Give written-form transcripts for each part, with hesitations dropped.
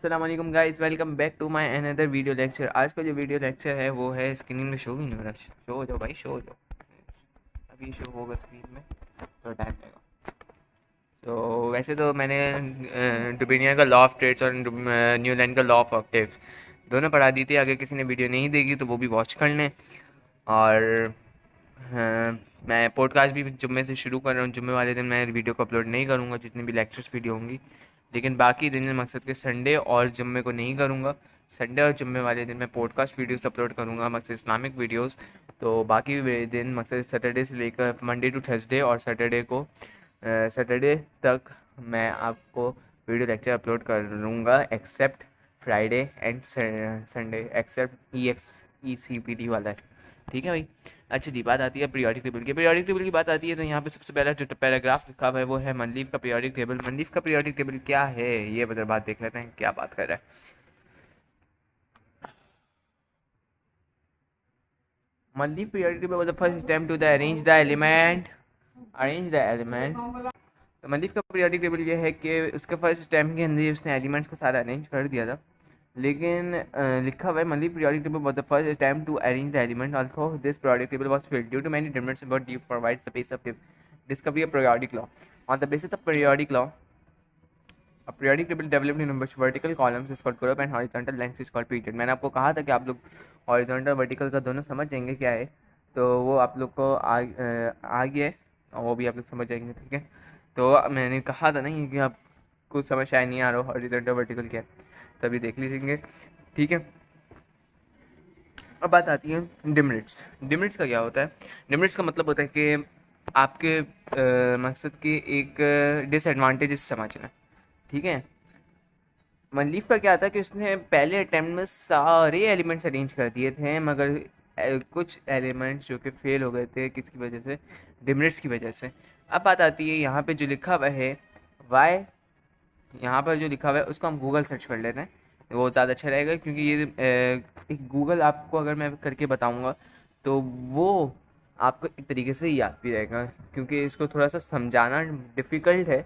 अस्सलाम वालेकुम guys, welcome back to my another video lecture. आज का जो वीडियो लेक्चर है वो है स्क्रीन में शो ही नहीं हो रहा। शो हो जाओ भाई, शो हो जाओ। अभी शो होगा स्क्रीन में तो टाइम लगेगा। तो वैसे तो मैंने डुबिनिया का लॉ ऑफ ट्रेड्स और न्यूलैंड का लॉ ऑफ ऑक्टेव दोनों पढ़ा दी थी। अगर किसी ने वीडियो नहीं देखी तो वो भी वॉच कर लें। और मैं पॉडकास्ट भी जुम्मे से शुरू कर रहा हूँ। जुम्मे वाले दिन मैं वीडियो को अपलोड नहीं करूँगा, जितनी भी लेक्चर्स वीडियो होंगी, लेकिन बाकी दिन मकसद के संडे और जुम्मे को नहीं करूँगा। संडे और जुम्मे वाले दिन मैं पॉडकास्ट वीडियोस अपलोड करूँगा, मकसद इस्लामिक वीडियोस। तो बाकी दिन मकसद सैटरडे से लेकर मंडे टू थर्सडे और सैटरडे तक मैं आपको वीडियो लेक्चर अपलोड करूँगा, except Friday and Sunday, except ECPD वाला है। ठीक है भाई। अच्छा जी, बात आती है पीरियोडिक टेबल की। पीरियोडिक टेबल की बात आती है तो यहाँ पे सबसे पहला जो पैराग्राफ लिखा हुआ है वो है मनलीफ का पीरियोडिक टेबल। मनलीफ का पीरियोडिक टेबल क्या है ये बदल बात देख लेते हैं, क्या बात कर रहा है मनलीफ periodic table. Was the first attempt to the arrange the element. तो मनलीफ का पीरियोडिक टेबल ये है कि उसके फर्स्ट अटेम्प्ट के अंदर उसने एलिमेंट्स को सारा अरेंज कर दिया था। लेकिन लिखा हुआ है मनली periodic table was the first attempt to arrange the element. Also, this periodic table was failed due to many demerits, but it provides the base of discovery of periodic law. On the basis of periodic law, a periodic table developed in which vertical columns is called group and horizontal length is called period. मैंने आपको कहा था कि आप लोग horizontal vertical का दोनों समझ जाएंगे क्या है, तो वो आप लोग को आगे और वो भी आप लोग समझ जाएंगे। ठीक है, तो मैंने कहा था नहीं कि आप कुछ समझ शायद नहीं आ रहा हो horizontal vertical क्या है, तभी देख लीजिए। ठीक है, अब बात आती है डिमेरिट्स। डिमेरिट्स का क्या होता है? डिमेरिट्स का मतलब होता है कि आपके मकसद के एक डिसएडवांटेजेस समझना। ठीक है, मनलीफ का क्या था कि उसने पहले अटेम्प्ट में सारे एलिमेंट्स अरेंज कर दिए थे, मगर कुछ एलिमेंट्स जो कि फेल हो गए थे, किसकी वजह से? डिमेरिट्स की वजह से। अब बात आती है यहाँ पे जो लिखा हुआ है वाई, यहाँ पर जो लिखा हुआ है उसको हम गूगल सर्च कर लेते हैं, वो ज़्यादा अच्छा रहेगा, क्योंकि ये एक गूगल आपको अगर मैं करके बताऊँगा तो वो आपको एक तरीके से याद भी रहेगा, क्योंकि इसको थोड़ा सा समझाना डिफ़िकल्ट है।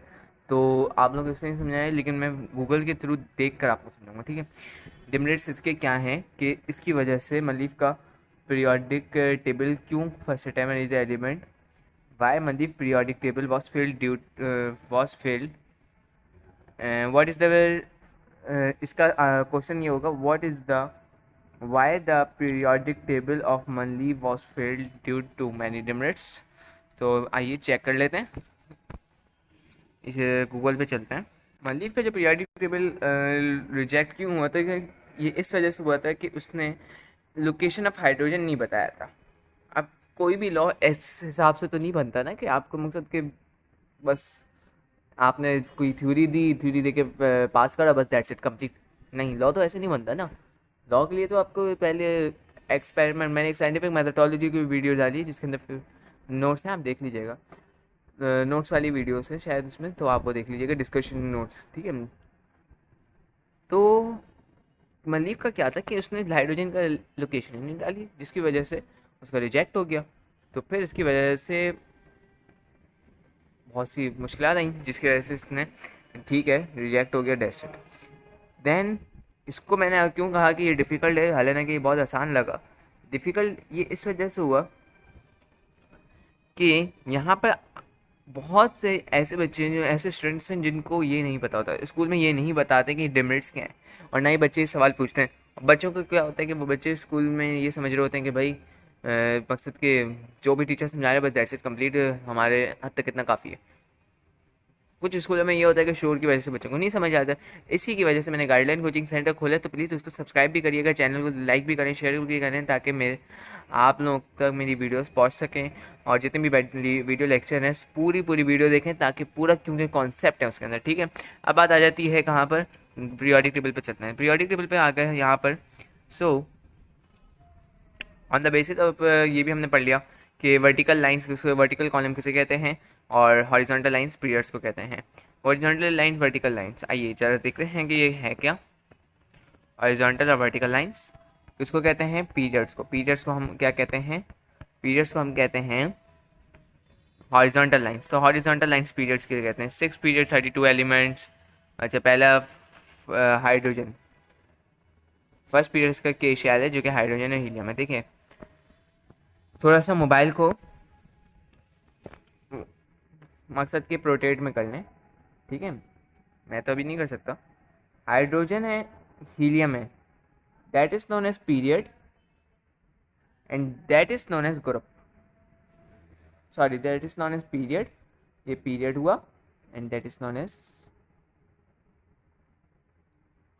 तो आप लोग इसलिए नहीं समझाएं, लेकिन मैं गूगल के थ्रू देख कर आपको समझाऊंगा। ठीक है, डिमेरिट्स इसके क्या हैं कि इसकी वजह से मनलीफ का पीरियोडिक टेबल क्यों first time is the element, why मनलीफ periodic table was failed, what is the इसका क्वेश्चन ये होगा, what is the why the periodic table of Mendeleev was failed due to many demerits. तो आइए check कर लेते हैं, इसे गूगल पे चलते हैं। मनलीफ का जो पीरियोडिक टेबल रिजेक्ट क्यों हुआ था, कि ये इस वजह से हुआ था कि उसने लोकेशन ऑफ हाइड्रोजन नहीं बताया था। अब कोई भी लॉ इस हिसाब से तो नहीं बनता ना कि आपको मकसद के बस आपने कोई थ्योरी दी, थ्योरी दे के पास करा, बस दैट्स इट कंप्लीट। नहीं, लॉ तो ऐसे नहीं बनता ना। लॉ के लिए तो आपको पहले एक्सपेरिमेंट, मैंने एक साइंटिफिक मेथोडोलॉजी की वीडियो डाली जिसके अंदर फिर नोट्स हैं, आप देख लीजिएगा। नोट्स वाली वीडियोस है शायद उसमें, तो आप वो देख लीजिएगा, डिस्कशन नोट्स। ठीक है, तो मनलीफ का क्या था कि उसने हाइड्रोजन का लोकेशन नहीं डाली, जिसकी वजह से उसका रिजेक्ट हो गया। तो फिर इसकी वजह से बहुत सी मुश्किलें आई, जिसकी वजह से इसने ठीक है रिजेक्ट हो गया, डेट्स इट। देन इसको मैंने क्यों कहा कि ये डिफ़िकल्ट है, हालांकि ये बहुत आसान लगा। डिफ़िकल्ट ये इस वजह से हुआ कि यहाँ पर बहुत से ऐसे बच्चे हैं, जो ऐसे स्टूडेंट्स हैं जिनको ये नहीं पता होता, स्कूल में ये नहीं बताते कि डिमेरिट्स क्या हैं, और ना ही बच्चे सवाल पूछते हैं। बच्चों को क्या होता है कि वो बच्चे स्कूल में ये समझ रहे होते हैं कि भाई मकसद के जो भी टीचर समझा रहे हैं बस दैट्स इट कंप्लीट, हमारे हद तक कितना काफ़ी है। कुछ स्कूलों में ये होता है कि शोर की वजह से बच्चों को नहीं समझ आता। इसी की वजह से मैंने गाइडलाइन कोचिंग सेंटर खोला, तो प्लीज़ उसको सब्सक्राइब भी करिएगा, चैनल को लाइक भी करें, शेयर भी करें, ताकि मेरे आप लोग तक मेरी वीडियोस पहुंच सकें। और जितने भी वीडियो लेक्चर हैं पूरी वीडियो देखें, ताकि पूरा, क्योंकि कॉन्सेप्ट है उसके अंदर। ठीक है, अब बात आ जाती है कहाँ पर? पीरियोडिक टेबल पर चलते हैं। पीरियोडिक टेबल पर आ गए यहाँ पर। So on the basis of ये भी हमने पढ़ लिया कि वर्टिकल लाइंस, वर्टिकल कॉलम किसे कहते हैं, और हॉरिजॉन्टल लाइंस पीरियड्स को कहते हैं। हॉरिजॉन्टल लाइंस, वर्टिकल लाइंस, आइए जरा देखते हैं कि ये है क्या। हॉरिजॉन्टल और वर्टिकल लाइंस किसको कहते हैं? पीरियड्स को। पीरियड्स को हम क्या कहते हैं? पीरियड्स को हम कहते हैं हॉरिजॉन्टल लाइंस। तो हॉरिजॉन्टल लाइंस पीरियड्स के कहते हैं। 6 पीरियड 32 एलिमेंट्स। अच्छा, पहला हाइड्रोजन। फर्स्ट पीरियड इसका के शेल है जो कि हाइड्रोजन और हीलियम है। देखिए थोड़ा सा मोबाइल को मकसद के प्रोटेट में कर लें, ठीक है, मैं तो अभी नहीं कर सकता। हाइड्रोजन है, हीलियम है, that is known as period and that is known as group, sorry that is known as period, ये पीरियड हुआ, and that is known as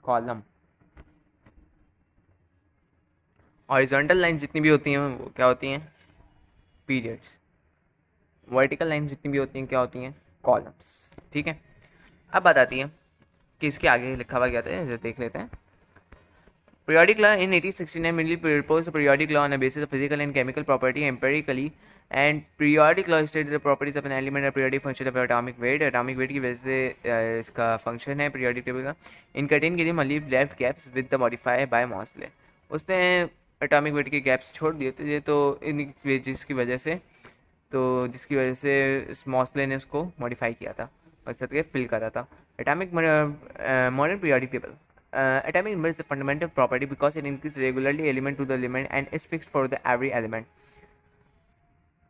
column. Horizontal line जितनी भी होती हैं वो क्या होती हैं, पीरियड्स। वर्टिकल लाइन जितनी भी होती हैं क्या होती हैं, कॉलम्स। ठीक है, अब बात आती है कि इसके आगे लिखा हुआ क्या था, इसे देख लेते हैं। Periodic law in 1869 mainly proposed a periodic law on a basis of physical and chemical property empirically, and periodic law states the properties of an element and periodic function of atomic weight. Atomic weight की वजह से इसका function है periodic table का। In curtain के लिए मलिव left gaps with the modifier by Mosley। उसने atomic weight के गैप्स छोड़ दिए थे, ये तो जिसकी वजह से मॉसले ने उसको मॉडिफाई किया था, मकसद के फिल करा था। Atomic modern periodic table. Atomic number is a fundamental property because it increases regularly element to the element and is fixed for the every element।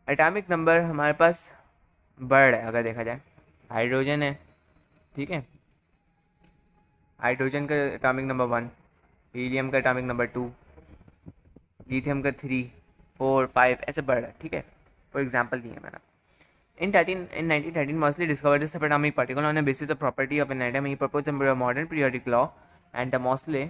Atomic number हमारे पास बढ़ है, अगर देखा जाए हाइड्रोजन है, ठीक है, हाइड्रोजन का एटॉमिक नंबर 1, हीलियम का एटॉमिक नंबर 2, लिथियम का 3, 4, 5 ऐसे बढ़ रहा है, ठीक है, फॉर एग्जाम्पल दिए मैंने। In 1913, Moseley discovered the subatomic particle on the basis of property of an atom. He proposed a modern periodic law, and the Moseley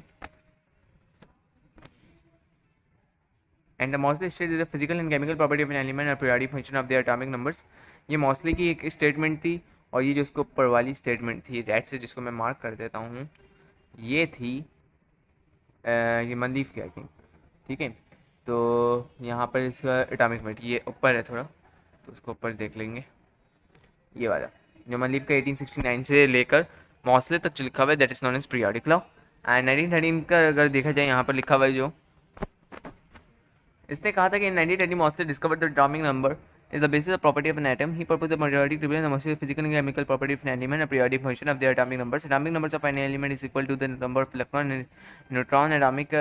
stated the physical and chemical property of an element or periodic function of their atomic numbers। ये मॉसली की एक statement थी, और ये जो उसको ऊपर वाली स्टेटमेंट थी रेड से, जिसको मैं मार्क कर देता हूँ, ये थी ये मंदीफ की आई थिंक, ठीक है। तो यहाँ पर इसका एटॉमिक वेट ये ऊपर है थोड़ा, तो उसको ऊपर देख लेंगे, ये वाला जो मंदीफ का 1869 से लेकर मॉसले तक जो लिखा हुआ है that is known as periodic law. And 1913 का अगर देखा जाए यहाँ पर लिखा हुआ है जो, इसने कहा था कि 1920 Mauchly discovered the atomic number is the basis of property of an atom। He proposed the periodic table and the physical and chemical property of an element, a periodic function of their atomic numbers। Atomic numbers of an element is equal to the number of electron and neutron। Atomic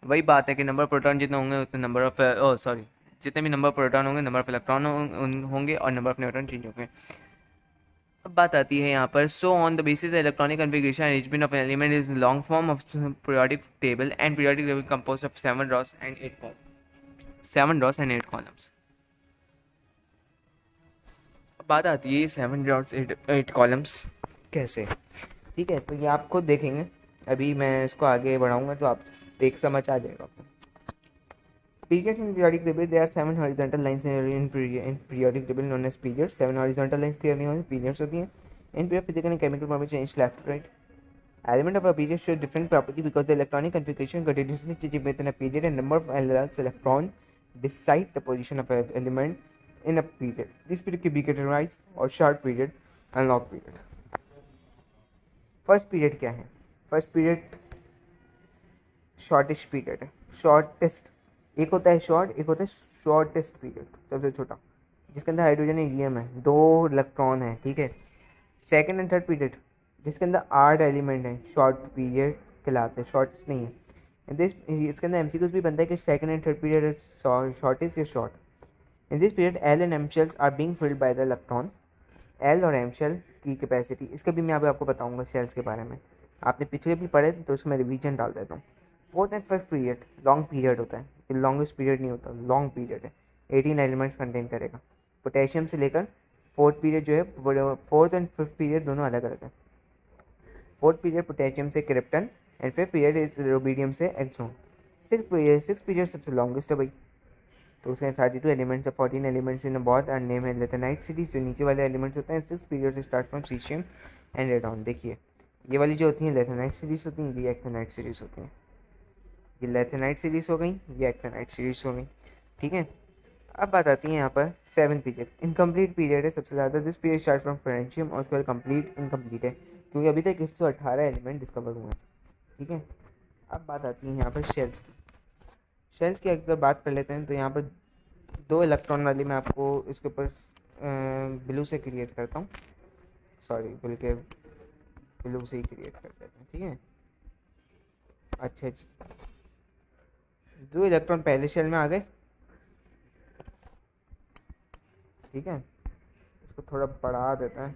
वही बात है कि number proton जितने होंगे उतने number of sorry जितने भी number proton होंगे नंबर ऑफ इलेक्ट्रॉन होंगे और नंबर ऑफ न्यूट्रॉन चेंज होंगे। अब बात आती है यहाँ पर, so on the basis electronic configuration arrangement of an element is long form of periodic table, and periodic table composed of 7 rows and 8 columns। 7 rows and 8 columns। बात आती है 7 rows 8 columns कैसे, ठीक है, तो ये आप खुद देखेंगे, अभी मैं इसको आगे बढ़ाऊंगा तो आप देख समझ आ जाएगा आपको। Periods in periodic table, there are 7 horizontal lines in periodic table known as periods। 7 horizontal lines clearly होती हैं, periods होती हैं। In period physical and chemical property change left to right। Element of a period show different property because the electronic configuration continuously changes within a period, and number of electron decide the position of an element in a period। This period can be categorized or short period and long period। First period क्या है, first period shortest period है। Shortest एक होता है short, एक होता है shortest period, सबसे छोटा, जिसके अंदर हाइड्रोजन हीलियम है, 2 इलेक्ट्रॉन है, ठीक है। सेकंड एंड थर्ड पीरियड जिसके अंदर 8 एलिमेंट हैं, शॉर्ट पीरियड कहलाते हैं, शॉर्टेस्ट नहीं है। इसके अंदर एमसीक्यूज भी बनता है कि second and third period shortest या short. In this period L and M shells are being filled by the electron. L और एम शेल की कैपेसिटी, इसका भी मैं अभी आपको बताऊंगा शेल्स के बारे में, आपने पिछले भी पढ़े तो इसमें रिवीजन डाल देता हूँ। Fourth and fifth period long period होता है, ये लॉन्गेस्ट पीरियड नहीं होता, लॉन्ग पीरियड है, 18 एलिमेंट्स कंटेन करेगा। पोटेशियम से लेकर फोर्थ पीरियड जो है, फोर्थ एंड फिफ्थ पीरियड दोनों अलग अलग है। फोर्थ पीरियड पोटेशियम से krypton, and fifth period is rubidium से एक्सोन। सिक्स पीरियड सबसे लॉन्गेस्ट है भाई, तो उसके 32 एलिमेंट्स है, 14 एलिमेंट्स इन बहुत एंड नेम है लेथेनाइट सीरीज, जो नीचे वाले एलिमेंट्स होते हैं। Six period start from caesium and radon. देखिए ये वाली जो होती हैं लेथेनाइट सीरीज होती हैं, ये एक्टिनाइट सीरीज होती हैं, ये लेथेनाइट सीरीज हो गई, ये एक्टिनाइट सीरीज हो गई, ठीक है। अब बात आती है यहाँ पर 7 पीरियड, इनकम्प्लीट पीरियड है सबसे ज़्यादा। This period start from francium और उसके बाद कंप्लीट इनकम्प्लीट है, क्योंकि अभी तक 118 एलिमेंट डिस्कवर हुए हैं, ठीक है। अब बात आती है यहाँ पर शेल्स की। शेल्स की अगर बात कर लेते हैं तो यहाँ पर 2 इलेक्ट्रॉन वाली मैं आपको इसके ऊपर ब्लू से क्रिएट करता हूँ, सॉरी बल्कि ब्लू से ही क्रिएट कर देते हैं, ठीक है। अच्छा जी, 2 इलेक्ट्रॉन पहले शेल में आ गए, ठीक है। इसको थोड़ा बढ़ा देते हैं।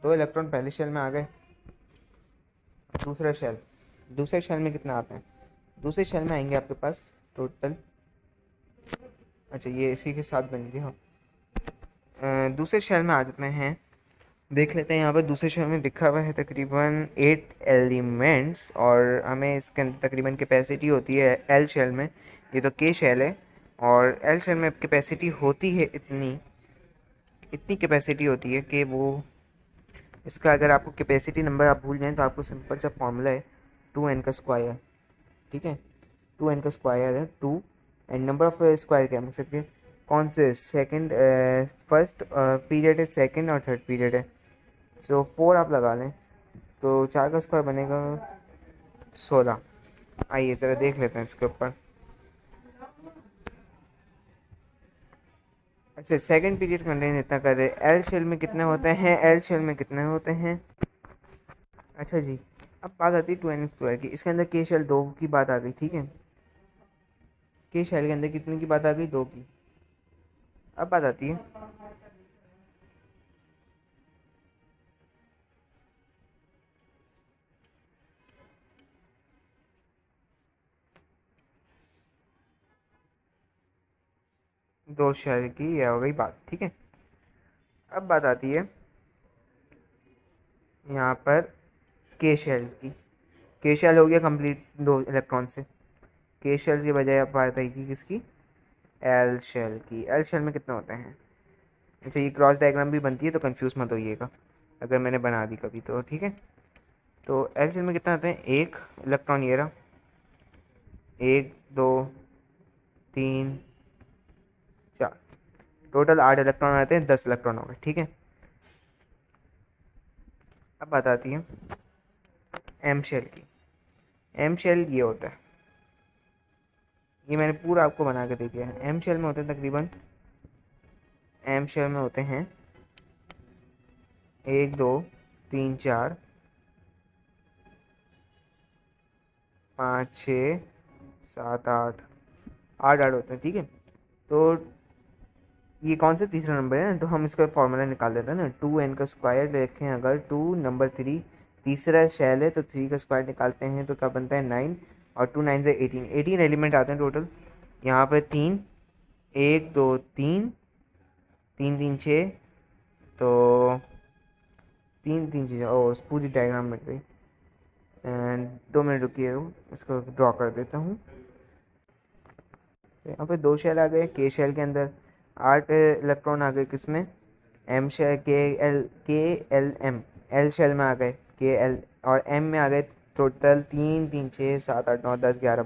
2 इलेक्ट्रॉन पहले शेल में आ गए। दूसरे शेल में कितने आते हैं? दूसरे शेल में आएंगे आपके पास टोटल, अच्छा ये इसी के साथ बन गया। दूसरे शेल में आ जाते हैं, देख लेते हैं। यहाँ पर दूसरे शेल में लिखा हुआ है तकरीबन 8 एलिमेंट्स, और हमें इसके अंदर तकरीबन कैपेसिटी होती है एल शेल में, ये तो के शेल है, और एल शेल में कैपेसिटी होती है इतनी कैपेसिटी होती है कि वो इसका, अगर आपको कैपेसिटी नंबर आप भूल जाएं तो आपको सिंपल सा फॉर्मूला है 2n का स्क्वायर, ठीक है। 2n का स्क्वायर है 2, एंड नंबर ऑफ स्क्वायर क्या लिख सकते हैं, कौन से सेकंड, फर्स्ट पीरियड है, सेकंड और थर्ड पीरियड है, सो 4 आप लगा लें तो 4 का स्क्वायर बनेगा 16। आइए ज़रा देख लेते हैं इसके ऊपर। अच्छा, सेकंड पीरियड कंटेन इतना कर रहे, एल शेल में कितने होते हैं, एल शेल में कितने होते हैं। अच्छा जी, अब बात आती है 2n स्क्वायर की। इसके अंदर के शेल 2 की बात आ गई, ठीक है। के शेल के अंदर कितने की बात आ गई, 2 की। अब बात आती है 2 शेल की, यह हो गई बात, ठीक है। अब बात आती है यहाँ पर के शेल की। के शेल हो गया कंप्लीट 2 इलेक्ट्रॉन से। के शेल की बजाय अब बात आएगी किसकी, एल शेल की। एल शेल में कितने होते हैं। अच्छा, ये क्रॉस डायग्राम भी बनती है तो कंफ्यूज मत होइएगा अगर मैंने बना दी कभी तो, ठीक है। तो एल शेल में कितने आते हैं, 1 इलेक्ट्रॉन, ये रहा 1 2 3 4, टोटल 8 इलेक्ट्रॉन आते हैं, 10 इलेक्ट्रॉन हो गए, ठीक है। अब बात आती है एम शेल की। एम शेल ये होता है, ये मैंने पूरा आपको बना के दे दिया है। एम शेल में होते हैं तकरीबन, एम शेल में होते हैं 1 2 3 4 5 6 7 8, 8 होते हैं, ठीक है। तो ये कौन सा तीसरा नंबर है ना, तो हम इसका फॉर्मूला निकाल देते हैं ना। 2n का स्क्वायर देखें, अगर 2 नंबर 3 तीसरा शेल है तो 3 का स्क्वायर निकालते हैं तो क्या बनता है 9, और 2 9 से 18, 18 एलिमेंट आते हैं टोटल। यहाँ पर 3, 1 2 3, 3 3 6, तो 3 3 चीज़ें, ओ पूरी डायग्राम मिट गई। एंड 2 मिनट रुकिए, इसको ड्रॉ कर देता हूँ। तो यहाँ पे 2 शेल आ गए, के शेल के अंदर 8 इलेक्ट्रॉन आ गए, किसमें, एम शेल, के एल एम, एल शेल में आ गए के एल, और एम में आ गए टोटल 3 3 6 7 8 9 10 11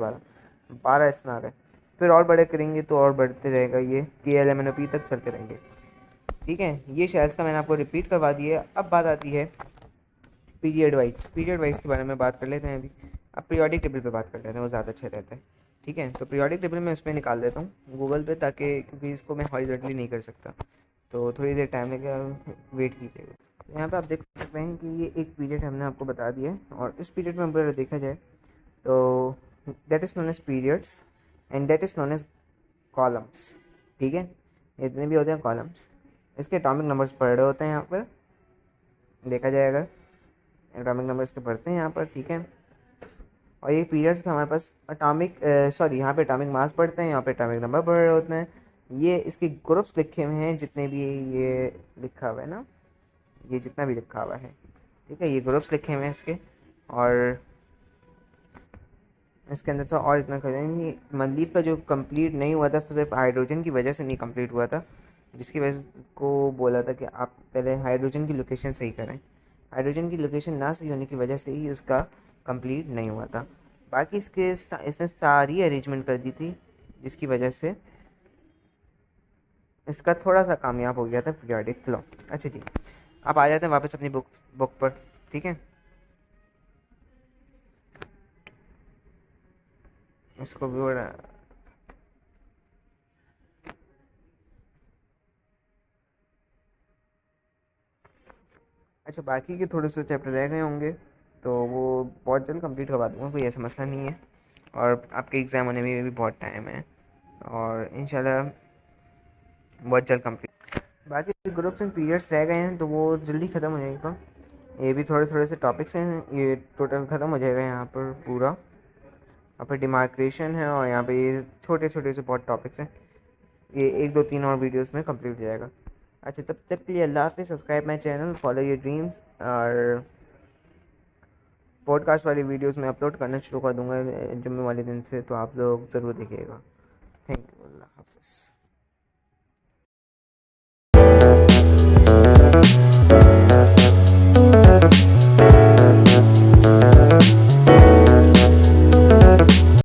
12 इसमें आ गए। फिर और बड़े करेंगे तो और बढ़ते रहेगा, ये K L M N O P तक चलते रहेंगे, ठीक है। ये शेल्स का मैंने आपको रिपीट करवा दिया है। अब बात आती है पीरियड वाइज के बारे में बात कर लेते हैं अभी। अब पीरियोडिक टेबल पे बात कर लेते हैं, वो ज़्यादा अच्छा रहता है, ठीक है। तो पीरियोडिक टेबल में उसमें निकाल देता हूँ गूगल पे, ताकि क्योंकि इसको मैं हॉरिजॉन्टली नहीं कर सकता तो थोड़ी देर टाइम लगेगा, वेट कीजिएगा। तो यहाँ पे आप देख सकते हैं कि ये एक पीरियड हमने आपको बता दिया है, और इस पीरियड में अगर देखा जाए तो that is known as periods, and that is known as columns, ठीक है। इतने भी होते हैं कॉलम्स, इसके एटॉमिक नंबर्स पढ़ रहे होते हैं यहाँ पर, देखा जाए अगर एटॉमिक नंबर इसके पढ़ते हैं यहाँ पर, ठीक है। और ये पीरियड्स का हमारे पास एटॉमिक, सॉरी यहाँ पे एटॉमिक मास पढ़ते हैं, यहाँ पे एटॉमिक नंबर पढ़ रहे होते हैं। ये इसके ग्रुप्स लिखे हुए हैं जितने भी, ये लिखा हुआ है ना, ये जितना भी लिखा हुआ है, ठीक है, ये ग्रुप्स लिखे हुए हैं इसके। और इसके अंदर से और इतना करेंगे, मंदीप का जो कंप्लीट नहीं हुआ था सिर्फ हाइड्रोजन की वजह से नहीं कंप्लीट हुआ था, जिसकी वजह को बोला था कि आप पहले हाइड्रोजन की लोकेशन सही करें। हाइड्रोजन की लोकेशन ना सही होने की वजह से ही उसका कंप्लीट नहीं हुआ था। बाकी इसने सारी अरेंजमेंट कर दी थी, जिसकी वजह से इसका थोड़ा सा कामयाब हो गया था पीरियोडिक लॉ। अच्छा जी, आप आ जाते हैं वापस अपनी बुक पर, ठीक है। इसको भी बड़ा, अच्छा, बाकी के थोड़े से चैप्टर रह गए होंगे तो वो बहुत जल्द कंप्लीट करवा दूँगा, कोई ऐसा मसला नहीं है। और आपके एग्ज़ाम होने में भी बहुत टाइम है और इंशाल्लाह बहुत जल्द कंप्लीट। बाकी ग्रुप्स एंड पीरियड्स रह गए हैं तो वो जल्दी ख़त्म हो जाएगा। ये भी थोड़े थोड़े से टॉपिक्स हैं, ये टोटल ख़त्म हो जाएगा यहाँ पर पूरा। यहाँ पर डिमार्केशन है और यहाँ पे ये छोटे छोटे से बहुत टॉपिक्स हैं। ये 1 2 3 और वीडियोस में कंप्लीट हो जाएगा। अच्छा, तब तक के लिए अल्लाह हाफ़िज़। Subscribe my channel, follow your dreams. और पॉडकास्ट वाली वीडियोस मैं अपलोड करना शुरू कर दूँगा जुम्मे वाले दिन से, तो आप लोग ज़रूर देखिएगा। Thank you. अल्लाह हाफ़िज़।